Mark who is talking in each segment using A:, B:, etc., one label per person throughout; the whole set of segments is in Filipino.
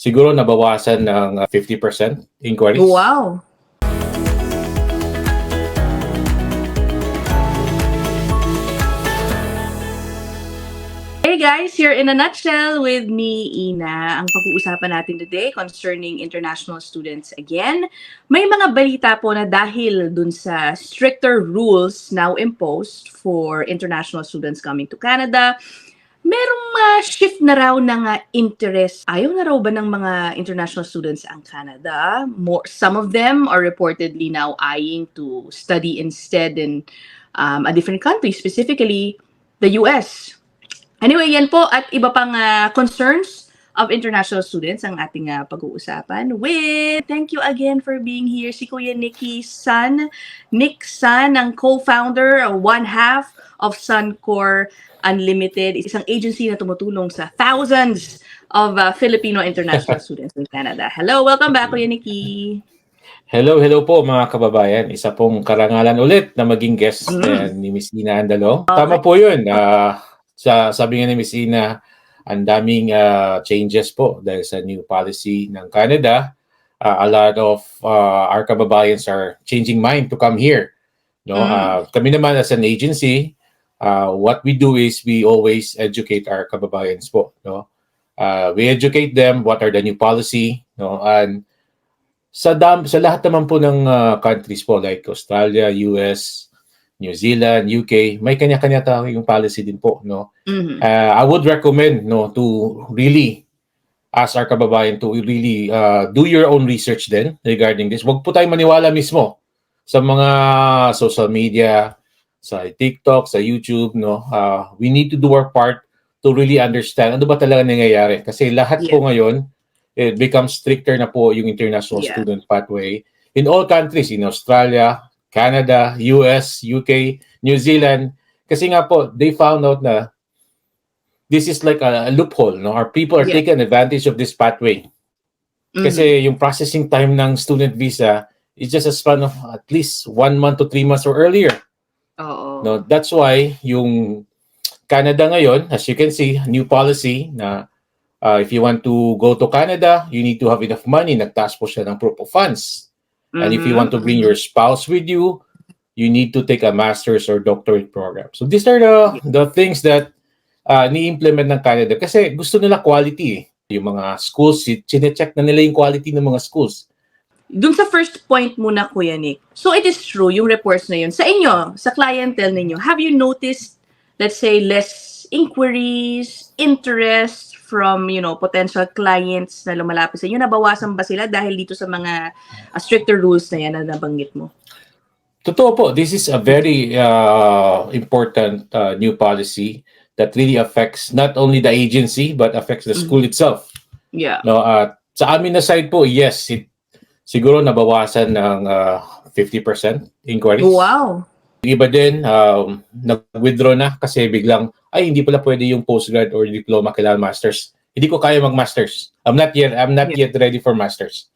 A: siguro nabawasan ng 50% inquiries.
B: Wow. Hey guys, here in a nutshell with me, Ina. Ang pag-uusapan natin today concerning international students again. May mga balita po na dahil dun sa stricter rules now imposed for international students coming to Canada, merong shift na raw ng interest. Ayaw na raw ba ng mga international students ang Canada? Some of them are reportedly now eyeing to study instead in a different country, specifically the US. Anyway, yan po at iba pang concerns of international students ang ating pag-uusapan with. Thank you again for being here, si Kuya Nicky Sun. Nick Sun, ang co-founder, one half of Sun-Cor Unlimited, isang agency na tumutulong sa thousands of Filipino international students in Canada. Hello, welcome back, Kuya Nicky.
A: Hello po mga kababayan. Isa pong karangalan ulit na maging guest ni Miss Ina Andalo. Tama po yun. Sabi nga ni Miss Ina, ang daming changes po dahil sa new policy ng Canada. A lot of our kababayans are changing mind to come here. No, kami naman as an agency, what we do is we always educate our kababayans po. No, we educate them what are the new policy. No, and sa lahat naman po ng countries po like Australia, US, New Zealand, UK, may kanya-kanya tayong policy din po, no. I would recommend to really ask our kababayan to really do your own research then regarding this. Wag po tayong maniwala mismo sa mga social media, sa TikTok, sa YouTube, no. We need to do our part to really understand ano ba talaga nangyayari kasi lahat po ngayon it becomes stricter na po yung international student pathway in all countries, in Australia, Canada, US, UK, New Zealand. Kasi nga po, they found out na this is like a loophole. No? Our people are taking advantage of this pathway. Kasi yung processing time ng student visa is just a span of at least 1 month to 3 months or earlier. No, that's why yung Canada ngayon, as you can see, new policy na if you want to go to Canada, you need to have enough money. Nagtaas po siya ng proof of funds. And if you want to bring your spouse with you, you need to take a master's or doctorate program. So these are the things that ni-implement ng Canada kasi gusto nila quality. Yung mga schools, chine-check na nila yung quality ng mga schools.
B: Dun sa first point muna, Kuya Nick. So it is true, yung reports na yun. Sa inyo, sa clientele ninyo, have you noticed, let's say, less inquiries, interest from, potential clients na lumalapit sa inyo? Nabawasan ba sila dahil dito sa mga stricter rules na yan na nabanggit mo?
A: Totoo po. This is a very important new policy that really affects not only the agency but affects the school itself.
B: Yeah.
A: No, sa amin na side po, yes, siguro nabawasan ng 50% inquiries.
B: Wow.
A: Iba din, nag-withdraw na kasi biglang, ay hindi pala pwede yung postgrad or diploma, kailangan masters. Hindi ko kaya mag-masters. I'm not yet ready for masters.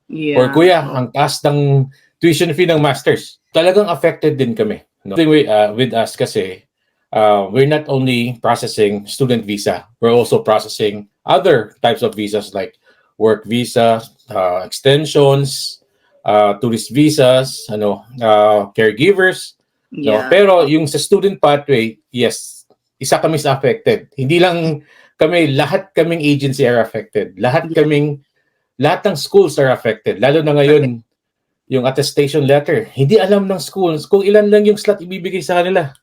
B: Yeah.
A: Or kuya, ang taas ng tuition fee ng masters. Talagang affected din kami. No? With us kasi, we're not only processing student visa, we're also processing other types of visas like work visa, extensions, tourist visas, caregivers. No? Pero yung sa student pathway, yes, isa kami sa affected. Hindi lang kami, lahat kaming agency are affected. Lahat ng schools are affected. Lalo na ngayon, yung attestation letter. Hindi alam ng schools kung ilan lang yung slot ibibigay sa kanila.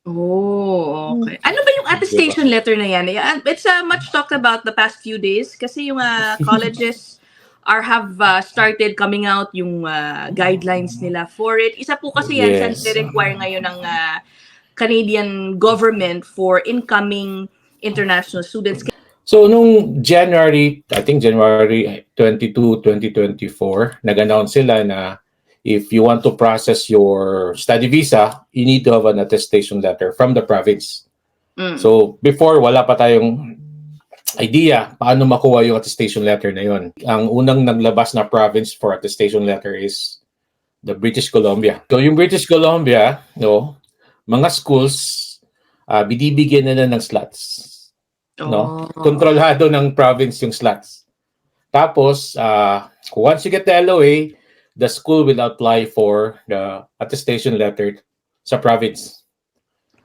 B: Oh, okay. Ano ba yung attestation letter na yan? It's much talked about the past few days kasi yung colleges have started coming out yung guidelines nila for it. Isa po kasi yan sa require ngayon ng Canadian government for incoming international students.
A: So nung January 22, 2024, nag-announce sila na if you want to process your study visa, you need to have an attestation letter from the province. So before, wala pa tayong idea paano makuha yung attestation letter na yon. Ang unang naglabas na province for attestation letter is the British Columbia. So yung British Columbia, mga schools, binibigyan nila ng slots. No? Kontrolado ng province yung slots. Tapos, once you get the LOA, the school will apply for the attestation letter sa province.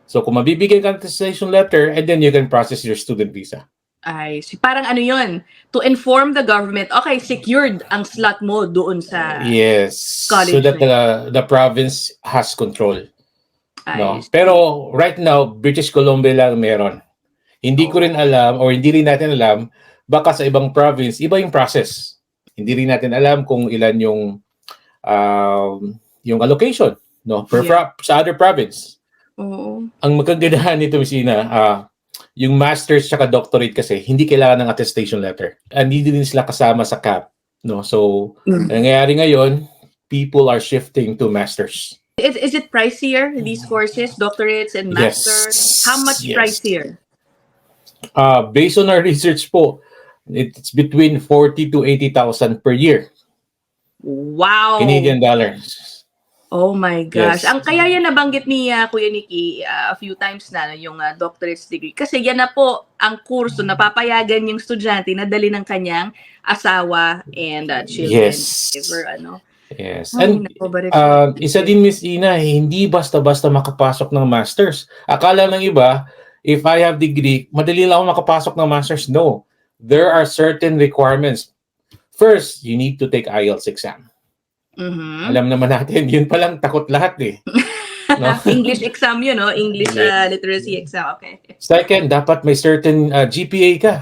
A: So kung mabibigyan ka ng attestation letter, and then you can process your student visa.
B: Ay, parang ano yun, to inform the government, okay, secured ang slot mo doon sa
A: Yes, so
B: college
A: that
B: na
A: the province has control. No?
B: Ay,
A: Pero right now, British Columbia lang meron. Hindi ko rin alam, or hindi rin natin alam, baka sa ibang province, iba yung process. Hindi rin natin alam kung ilan yung allocation, no, sa other province.
B: Oo.
A: Ang magkagandahan nito, Miss Ina, yung master's at doctorate kasi hindi kailangan ng attestation letter. Hindi din sila kasama sa CAP, no. So, nangyayari ngayon, people are shifting to masters.
B: Is it pricier, these courses, doctorates and master?
A: Yes.
B: How much pricier?
A: Based on our research po, it's between 40 to 80,000 per year.
B: Wow!
A: Canadian dollars.
B: Oh my gosh.
A: Yes.
B: Ang kaya yan nabanggit ni Kuya Nikki a few times na yung doctorate's degree. Kasi yan na po ang kurso na papayagan yung estudyante na dali ng kanyang asawa and children.
A: Yes.
B: Ever, ano.
A: Yes.
B: Ay,
A: And
B: nako, but
A: isa din, Miss Ina, hindi basta-basta makapasok ng masters. Akala ng iba, if I have degree, madali lang ako makapasok ng masters. No. There are certain requirements. First, you need to take IELTS exam. Alam naman natin, yun palang takot lahat eh. No?
B: English exam yun, no? English literacy exam. Okay.
A: Second, dapat may certain GPA ka.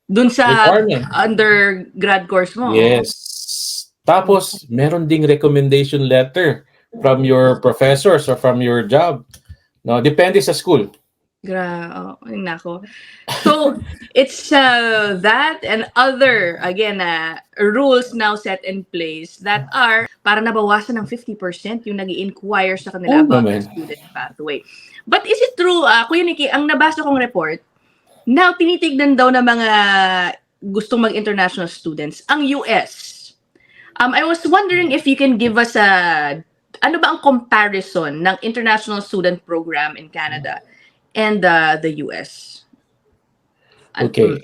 B: Dun sa
A: Requirement.
B: undergrad course mo.
A: Yes. Tapos, meron ding recommendation letter from your professors or from your job. No, depende sa school.
B: Nako. So, it's that and other, again, rules now set in place that are para nabawasan ng 50% yung nag-i-inquire sa kanila about the student pathway. But is it true, Kuya Nikki, ang nabasa kong report, now tinitignan daw ng mga gustong mag-international students, ang US. I was wondering if you can give us ano ba ang comparison ng international student program in Canada and the US?
A: Okay.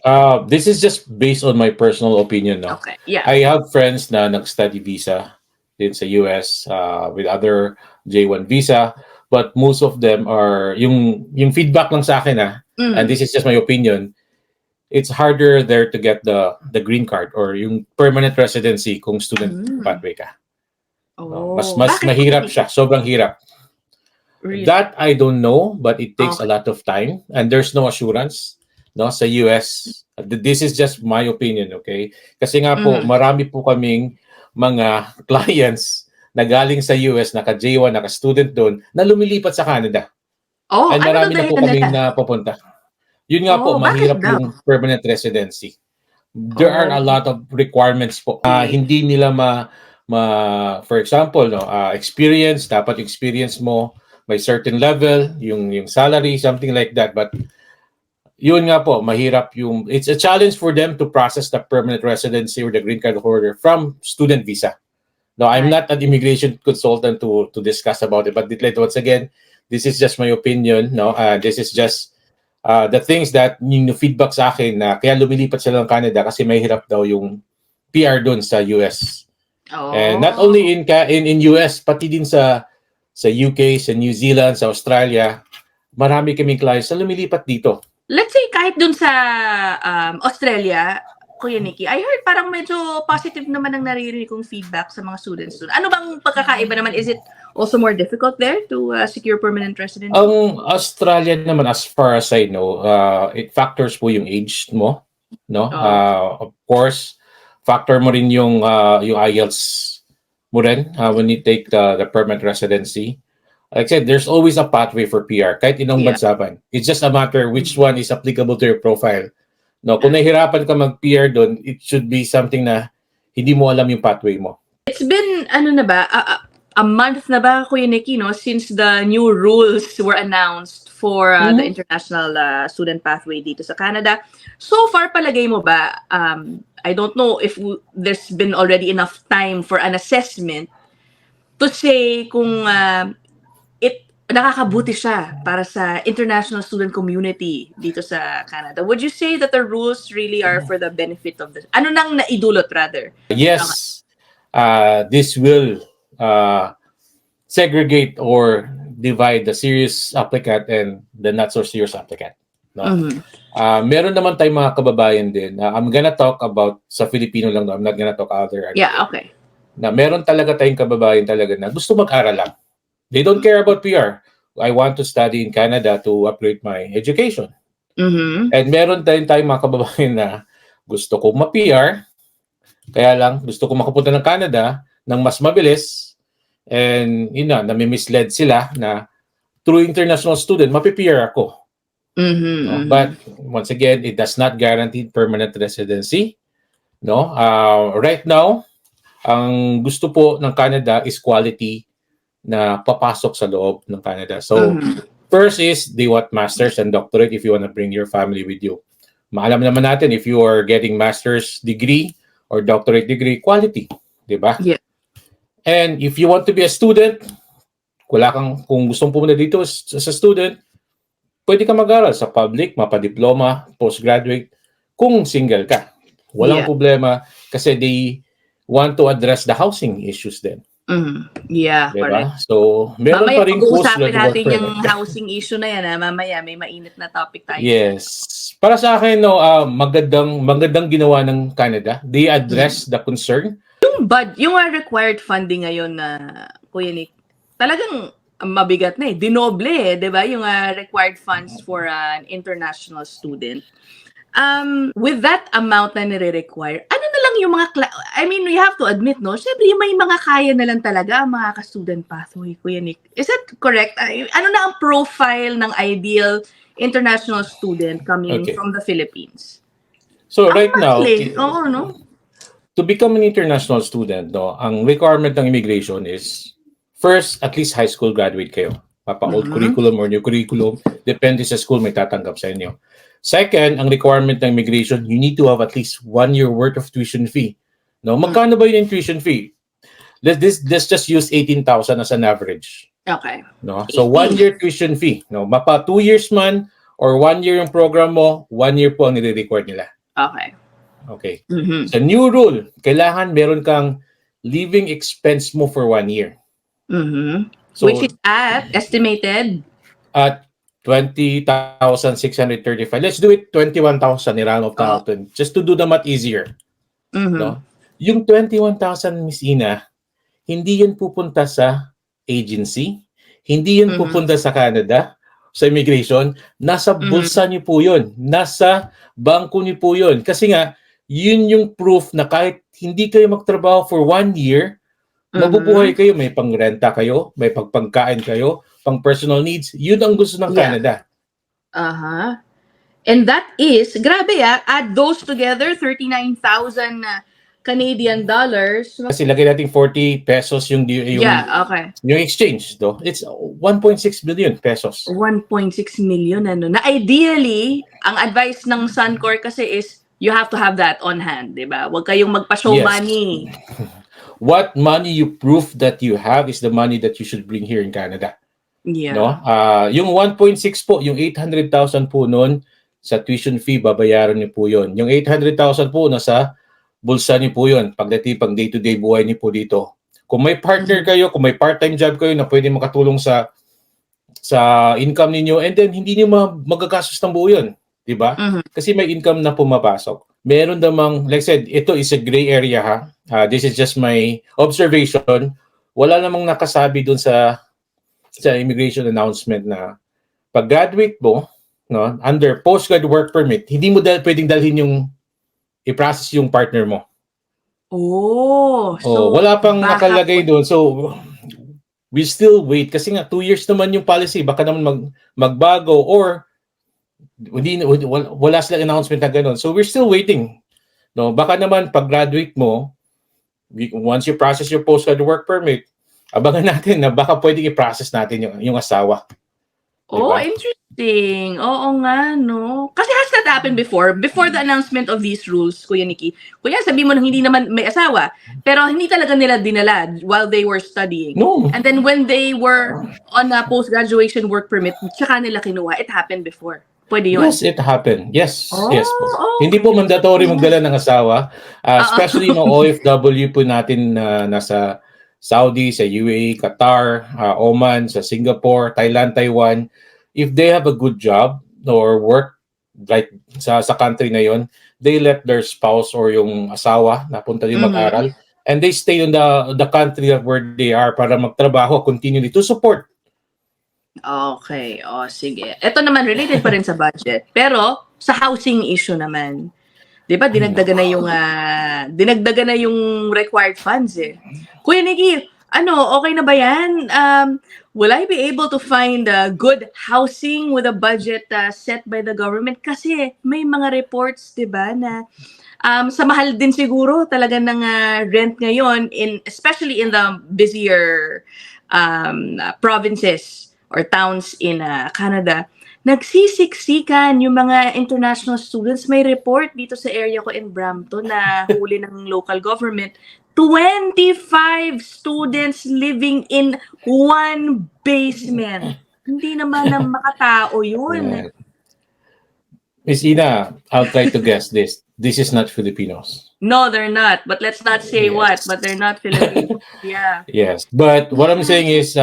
A: This is just based on my personal opinion. No?
B: Okay. Yeah.
A: I have friends na nag-study visa din sa US with other J1 visa, but most of them are yung feedback lang sa akin and this is just my opinion. It's harder there to get the green card or yung permanent residency kung student pathway ka. No? Mas mahirap siya. Sobrang hirap.
B: Really?
A: That I don't know, but it takes a lot of time and there's no assurance, no, sa US. This is just my opinion, okay? Kasi nga po, marami po kaming mga clients na galing sa US, naka-J1, naka-student doon, na lumilipat sa Canada. And marami na po kaming napupunta. Yun nga po, mahirap yung permanent residency. There are a lot of requirements po. Hindi nila for example, no, experience, dapat experience mo may certain level, yung salary, something like that. But yun nga po, mahirap it's a challenge for them to process the permanent residency or the green card holder from student visa. No, I'm not an immigration consultant to discuss about it, but once again, this is just my opinion. No, this is just the things that yung feedback sa akin na kaya lumilipat sila ng Canada kasi mahirap daw yung PR doon sa US. And not only in US, pati din sa UK, sa New Zealand, sa Australia, marami kaming clients na lumilipat dito.
B: Let's say kahit dun sa Australia, Kuya Nikki, I heard parang medyo positive naman ang naririnig kong feedback sa mga students doon. Ano bang pagkakaiba naman? Is it also more difficult there to secure permanent residency?
A: Ang Australia naman, as far as I know, it factors po yung age mo, no? Of course, factor mo rin yung IELTS mo rin when you take the permanent residency. Like I said, there's always a pathway for PR, kahit inong bansa pa. It's just a matter which one is applicable to your profile. No, kung nahihirapan ka mag-PR doon, it should be something na hindi mo alam yung pathway mo.
B: It's been, a month na ba, Kuya Nikki, no, since the new rules were announced for the international student pathway dito sa Canada. So far, palagay mo ba, I don't know if there's been already enough time for an assessment to say kung nakakabuti siya para sa international student community dito sa Canada. Would you say that the rules really are for the benefit of the... Ano nang naidulot rather?
A: Yes, this will segregate or divide the serious applicant and the not so serious applicant. No? Meron naman tayong mga kababayan din. I'm gonna talk about sa Filipino lang. No? I'm not gonna talk other.
B: Yeah, okay.
A: Na meron talaga tayong kababayan talaga na gusto mag-aral lang. They don't care about PR. I want to study in Canada to upgrade my education. And meron tayong mga kababayan na gusto ko ma-PR, kaya lang gusto ko makapunta ng Canada ng mas mabilis, and yun na, nami-misled sila na through international student, mapi-PR ako. No? But once again, it does not guarantee permanent residency. No? Right now, ang gusto po ng Canada is quality na papasok sa loob ng Canada. So, first is they want masters and doctorate if you want to bring your family with you. Maalam naman natin if you are getting master's degree or doctorate degree, quality, di ba?
B: Yeah.
A: And if you want to be a student, kung gustong pumunta dito as a student, pwede ka mag-aral sa public, mapadiploma, postgraduate, kung single ka. Walang problema kasi they want to address the housing issues then.
B: Yeah,
A: diba?
B: correct.
A: So, meron
B: mamaya
A: pa rin
B: pag-uusapin natin yung housing issue na yan. Mamaya may mainit na topic tayo.
A: Yes. Para sa akin, no, magandang ginawa ng Canada. They address the concern.
B: Yung required funding ngayon na, Kuya Nick, talagang mabigat na eh. Dinoble eh, di ba? Yung required funds for an international student. With that amount na nire-require, ano na lang yung mga, I mean, we have to admit, no? Siyempre, may mga kaya na lang talaga ang mga ka-student pathway, Kuya Nick. Is that correct? Ano na ang profile ng ideal international student coming from the Philippines?
A: So, right now,
B: oo, no?
A: To become an international student, no, ang requirement ng immigration is, first, at least high school graduate kayo. Old curriculum or new curriculum. Depende sa school, may tatanggap sa inyo. Second, ang requirement ng immigration, you need to have at least 1 year worth of tuition fee. No, magkano ba yung tuition fee? Let's just use 18,000 as an average.
B: Okay.
A: No, so 1 year tuition fee. No, mapa 2 years man or 1 year yung program mo, 1 year po ang nire-require nila.
B: Okay.
A: Okay. Sa new rule, kailangan meron kang living expense mo for 1 year.
B: So, which is estimated
A: at 20,635. Let's do it 21,000 round of 1,000 just to do the math easier. No? Yung 21,000, Miss Ina, hindi yan pupunta sa agency, hindi yan pupunta sa Canada, sa immigration, nasa bulsa niyo po yun, nasa bangko niyo po yun. Kasi nga, yun yung proof na kahit hindi kayo magtrabaho for 1 year, mabubuhay kayo, may pangrenta kayo, may pagpagkain kayo, pang personal needs, yun ang gusto ng Canada.
B: And that is, grabe add those together, 39,000 Canadian dollars.
A: Kasi lagay natin 40 pesos yung yung exchange, do. It's 1.6 billion pesos.
B: 1.6 million, ano. Na ideally, ang advice ng Sun-Cor kasi is, you have to have that on hand, di ba? Huwag kayong magpa-show money.
A: What money you prove that you have is the money that you should bring here in Canada.
B: Yeah.
A: No? Yung 1.6 po, yung 800,000 po noon sa tuition fee, babayaran niyo po yun. Yung 800,000 po nasa bulsa niyo po yun. Pagdating pang day-to-day buhay niyo po dito. Kung may partner kayo, kung may part-time job kayo na pwede makatulong sa income ninyo, and then hindi niyo magagastos ng buo yun. Diba? Kasi may income na pumapasok. Meron namang, like I said, ito is a gray area ha. This is just my observation. Wala namang nakasabi dun sa immigration announcement na pag-graduate mo, no, under postgrad work permit, hindi mo pwedeng dalhin yung i-process yung partner mo.
B: So
A: wala pang nakalagay doon. So we still wait kasi nga 2 years naman yung policy, baka naman magbago or wala silang announcement na gano'n. So we're still waiting. No, baka naman pag-graduate mo, once you process your postgrad work permit, abangan natin na baka pwedeng i-process natin yung asawa.
B: Oh,
A: Diba?
B: interesting. Oo nga, no? Kasi has that happened before? Before the announcement of these rules, Kuya Nikki? Kuya, sabi mo nang hindi naman may asawa, pero hindi talaga nila dinala while they were studying.
A: No.
B: And then when they were on a post-graduation work permit, tsaka nila kinuha. It happened before. Pwede yun.
A: Yes, it happened. Yes, yes po.
B: Oh,
A: Hindi po mandatory magdala ng asawa,
B: Oo.
A: especially mga OFW po natin na nasa Saudi, sa UAE, Qatar, Oman, sa Singapore, Thailand, Taiwan. If they have a good job or work right sa country na yon, they let their spouse or yung asawa na punta din mag-aral and they stay in the country where they are para magtrabaho continually to support.
B: Okay, sige. Ito naman related pa rin sa budget. Pero sa housing issue naman, 'di ba dinagdagan na yung required funds eh. Kuya Nikki, okay na ba 'yan? Will I be able to find good housing with a budget set by the government? Kasi may mga reports, 'di ba, na sa mahal din siguro talaga ng rent ngayon especially in the busier provinces or towns in Canada, nagsisiksikan yung mga international students. May report dito sa area ko in Brampton na huli ng local government. 25 students living in one basement. Hindi naman na makatao yun.
A: Miss Ina, I'll try to guess this. This is not Filipinos.
B: No, they're not. But let's not say what. But they're not Filipino. Yeah.
A: Yes. But what I'm saying is,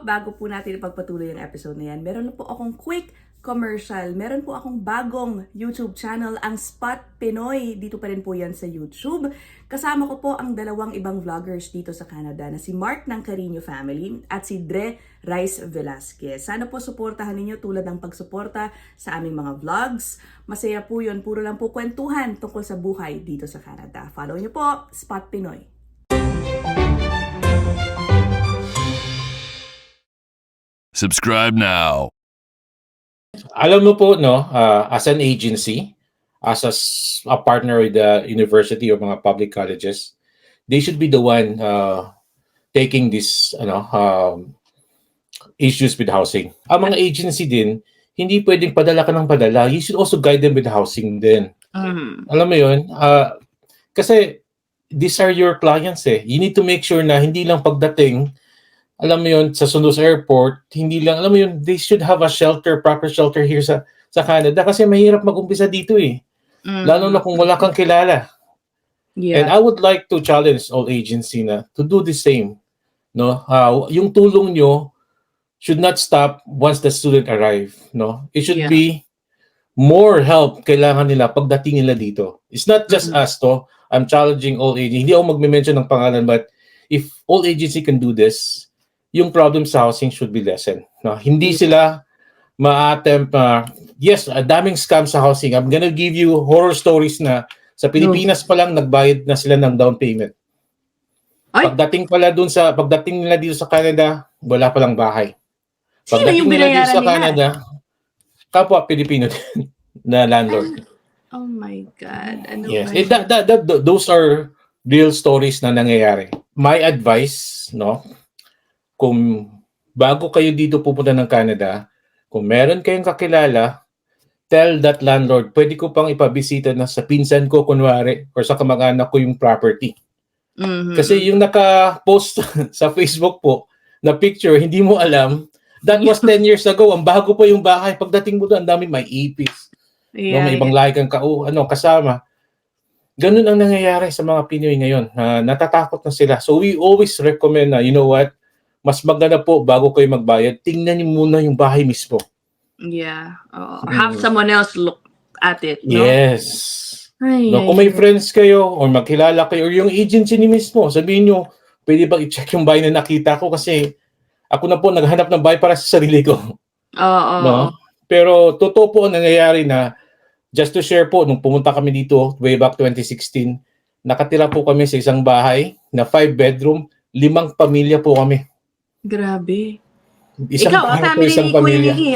B: bago po natin ipagpatuloy ang episode na yan, meron na po akong quick commercial. Meron po akong bagong YouTube channel, ang Spot Pinoy. Dito pa rin po yan sa YouTube. Kasama ko po ang dalawang ibang vloggers dito sa Canada na si Mark ng Carino Family at si Dre Rice Velasquez. Sana po suportahan ninyo tulad ng pagsuporta sa aming mga vlogs. Masaya po yun. Puro lang po kwentuhan tungkol sa buhay dito sa Canada. Follow nyo po, Spot Pinoy.
C: Subscribe now.
A: alam mo po, no, as an agency, as a partner with the university or mga public colleges, they should be the one taking this issues with housing. Ang mga agency din, hindi pwedeng padala ka ng padala. You should also guide them with housing din. Alam mo yun? Kasi these are your clients eh. You need to make sure na hindi lang pagdating, alam mo yun, sa Sundos Airport, hindi lang, alam mo yun, they should have a shelter, proper shelter here sa Canada kasi mahirap mag-umpisa dito eh. Lalo na kung wala kang kilala.
B: Yeah.
A: And I would like to challenge all agency na to do the same. No? Yung tulong nyo should not stop once the student arrive. No? It should be more help kailangan nila pagdating nila dito. It's not just us to. I'm challenging all agency. Hindi ako magme-mention ng pangalan, but if all agency can do this, yung problem sa housing should be lessened. No? Hindi sila ma-attempt, yes, daming scam sa housing. I'm gonna give you horror stories na sa Pilipinas pa lang nagbayad na sila ng down payment. Pagdating nila dito sa Canada, wala pa lang bahay. Pagdating nila dito sa Canada, kapwa Pilipino din na landlord.
B: Oh my God.
A: Yes. Those are real stories na nangyayari. My advice, no, kung bago kayo dito pupunta ng Canada, kung meron kayong kakilala, tell that landlord, pwede ko pang ipabisita na sa pinsan ko, kunwari, or sa kamag-anak ko yung property. Kasi yung naka-post sa Facebook po, na picture, hindi mo alam, that was 10 years ago, ang bago pa yung bahay. Pagdating mo doon, ang dami may ipis. May ibang lahi kang kasama. Ganun ang nangyayari sa mga Pinoy ngayon. Natatakot na sila. So we always recommend na, you know what, mas maganda po bago kayo magbayad, tingnan niyo muna yung bahay mismo.
B: Yeah. Have someone else look at it. No?
A: Yes. Kung may friends kayo or magkilala kayo or yung agency ni mismo, sabihin nyo, pwede ba i-check yung bahay na nakita ko kasi ako na po naghanap ng bahay para sa sarili ko. No? Pero totoo po ang nangyayari na, just to share po, nung pumunta kami dito way back 2016, nakatira po kami sa isang bahay na 5 bedroom, 5 pamilya po kami.
B: Grabe.
A: Ikaw, family ni Kuya Nikki,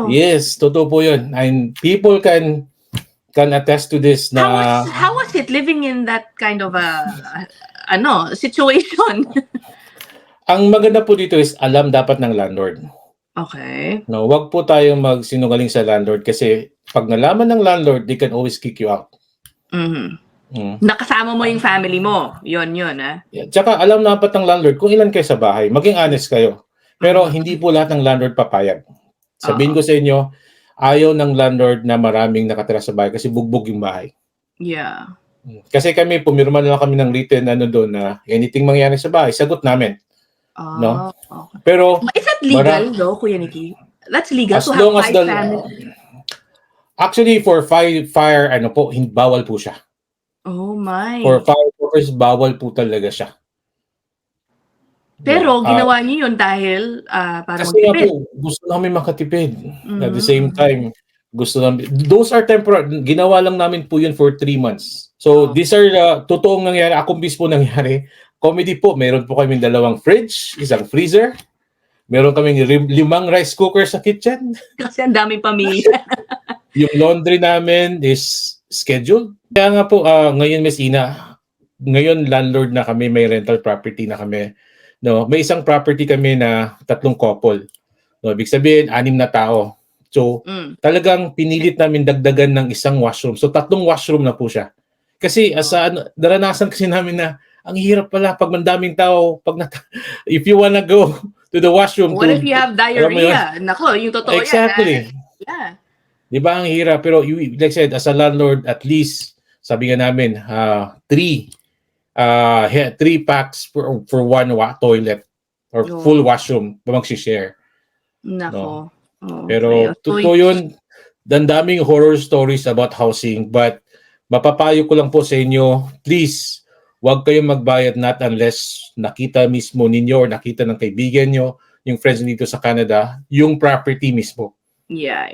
A: Yes, totoo po yun. And people can attest to this na...
B: How was it living in that kind of situation?
A: Ang maganda po dito is alam dapat ng landlord.
B: Okay.
A: No, wag po tayong magsinungaling sa landlord kasi pag nalaman ng landlord, they can always kick you out.
B: Mhm.
A: Mm.
B: Nakasama mo yung family mo. Yun, ah.
A: Yeah. Tsaka alam na dapat ng landlord kung ilan kayo sa bahay. Maging honest kayo. Pero hindi po lahat ng landlord papayag. Sabihin ko sa inyo, ayaw ng landlord na maraming nakatira sa bahay kasi bugbog yung bahay.
B: Yeah.
A: Kasi kami, pumirma na lang kami ng written doon na anything mangyari sa bahay, sagot namin. No?
B: Okay.
A: Pero
B: Is that legal, though, Kuya Nikki? That's legal
A: as
B: to have
A: long as
B: 5 families?
A: actually for fire bawal po siya.
B: Oh my.
A: For fireworkers, bawal po talaga siya.
B: Pero ginawa niyo yun dahil para
A: kasi nga
B: magtipid.
A: po, gusto namin makatipid. At the same time, gusto namin, those are temporary, ginawa lang namin po yun for 3 months. So these are totoong nangyari, ako mismo nangyari. Comedy po, meron po kami 2 fridge, 1 freezer, meron kami 5 rice cooker sa kitchen.
B: Kasi ang daming pamilya.
A: Yung laundry namin is scheduled. Kaya nga po, ngayon Miss Ina, ngayon landlord na kami, may rental property na kami. No, may isang property kami na 3 couple. No, ibig sabihin 6 na tao. So, talagang pinilit namin dagdagan ng 1 washroom. So, 3 washroom na po siya. Kasi naranasan kasi namin na ang hirap pala pag mandaming tao, if you wanna go to the washroom.
B: What if you have diarrhea? Nako, yung totoo
A: exactly.
B: yan. Yeah.
A: Di ba ang hirap? Pero like I said, as a landlord, at least, sabi nga namin, 3 packs for 1 toilet or full washroom pa magsishare.
B: Nako.
A: No? Pero totoo yun, daming horror stories about housing, but mapapayo ko lang po sa inyo, please, huwag kayong magbayad not unless nakita mismo ninyo or nakita ng kaibigan nyo, yung friends dito sa Canada, yung property mismo.
B: Yeah.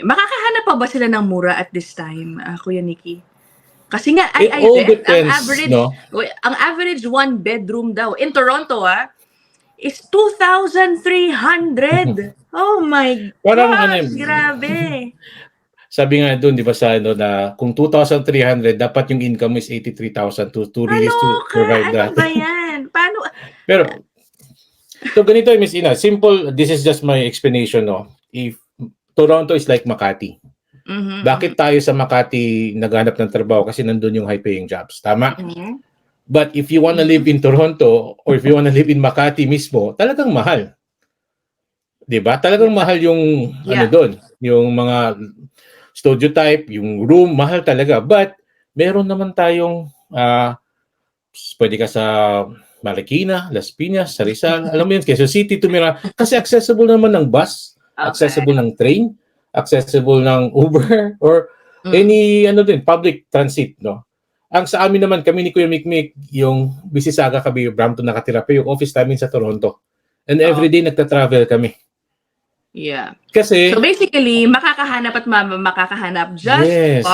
B: Makakahanap pa ba sila ng mura at this time, Kuya Nikki? Kasi nga,
A: It all depends,
B: ang average 1 bedroom daw, in Toronto, is 2,300. Oh my gosh, grabe.
A: Sabi nga doon, di ba sa na kung 2,300, dapat yung income is 83,000 to release to provide that.
B: Ano ba yan? Paano?
A: Pero, so ganito Miss Ina, simple, this is just my explanation, no? If Toronto is like Makati. Bakit tayo sa Makati naghanap ng trabaho? Kasi nandun yung high-paying jobs. Tama? But if you wanna live in Toronto or if you wanna live in Makati mismo, talagang mahal. Diba? Talagang mahal yung doon. Yung mga studio type, yung room, mahal talaga. But meron naman tayong pwede ka sa Marikina, Las Piñas, sa Rizal. Alam mo yun, Quezon City, tumira. Kasi accessible naman ng bus, accessible ng train, accessible ng Uber or any public transit, no? Ang sa amin naman, kami ni Kuya Mikmik, yung Mississauga kami, Brampton nakatira pa yung office namin sa Toronto. And everyday nagta-travel kami.
B: Yeah.
A: Kasi,
B: so basically, makakahanap at makakahanap just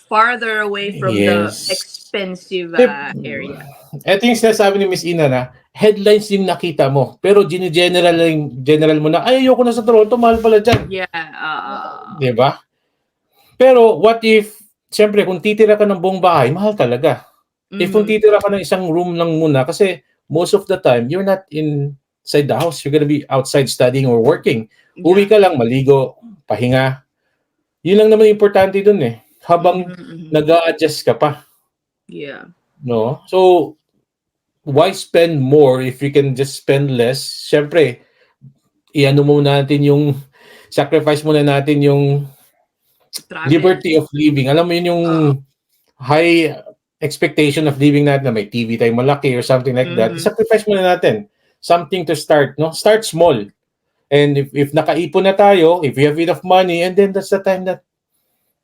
B: farther away from the expensive area.
A: Ito yung sinasabi ni Miss Ina na headlines yung nakita mo. Pero general mo na, ay, ayoko na sa Toronto, mahal pala dyan.
B: Yeah.
A: Diba? Pero what if, siyempre, kung titira ka ng buong bahay, mahal talaga. If kung titira ka ng isang room lang muna, kasi most of the time, you're not inside the house. You're gonna be outside studying or working. Uwi ka lang, maligo, pahinga. Yun lang naman importante dun eh. Habang nag-a-adjust ka pa.
B: Yeah.
A: No? So, why spend more if you can just spend less? Siyempre, sacrifice muna natin yung liberty of living. Alam mo yun yung high expectation of living natin na may TV tayo malaki or something like that. Sacrifice muna natin. Something to start, no? Start small. And if nakaipon na tayo, if we have enough money, and then that's the time that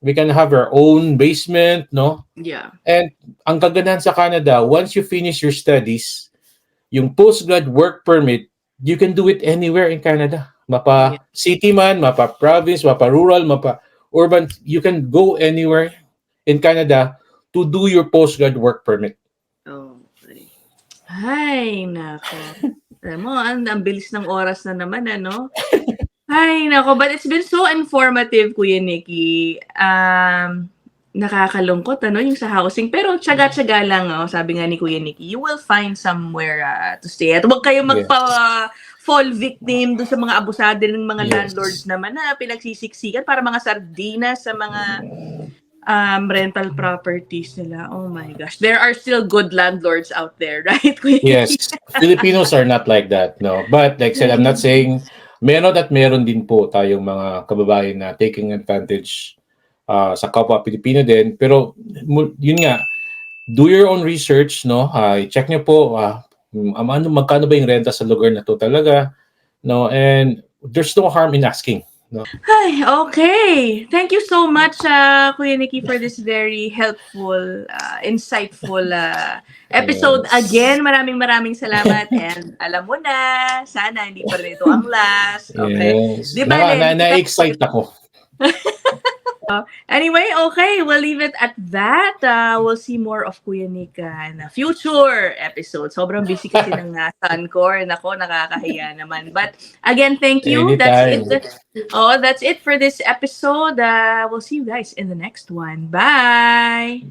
A: we can have our own basement, no?
B: Yeah.
A: And ang kagandahan sa Canada, once you finish your studies, yung postgrad work permit, you can do it anywhere in Canada. Mapa city man, mapa province, mapa rural, mapa urban, you can go anywhere in Canada to do your postgrad work permit.
B: Okay. Ay, nako. Alam mo, ang bilis ng oras na naman, ano? Ay, nako. But it's been so informative, Kuya Nikki. Nakakalungkot, ano, yung sa housing. Pero tsaga-tsaga lang, sabi nga ni Kuya Nikki, you will find somewhere to stay. At huwag kayo fall victim doon sa mga abusado ng mga
A: Yes.
B: landlords naman na pinagsisiksikan para mga sardinas sa mga rental properties nila. Oh my gosh. There are still good landlords out there, right?
A: Yes, Filipinos are not like that, no. But like I said, I'm not saying meron at meron din po tayong mga kababayan na taking advantage sa kapwa Pilipino din. Pero yun nga, do your own research, no. I-check niyo po magkano ba yung renta sa lugar na to talaga, no. And there's no harm in asking. No?
B: Ay, okay. Thank you so much, Kuya Nikki, for this very helpful, insightful episode.
A: Yes.
B: Again, maraming salamat. And alam mo na, sana hindi pa rin ito ang last. Okay.
A: Yes.
B: Di ba,
A: Na-excite ako.
B: Anyway, okay, we'll leave it at that. We'll see more of Kuya Nick in a future episode. Sobrang busy kasi ng Sun-Cor. Nako, nakakahiya naman. But again, thank you.
A: Anytime.
B: That's it for this episode. We'll see you guys in the next one. Bye!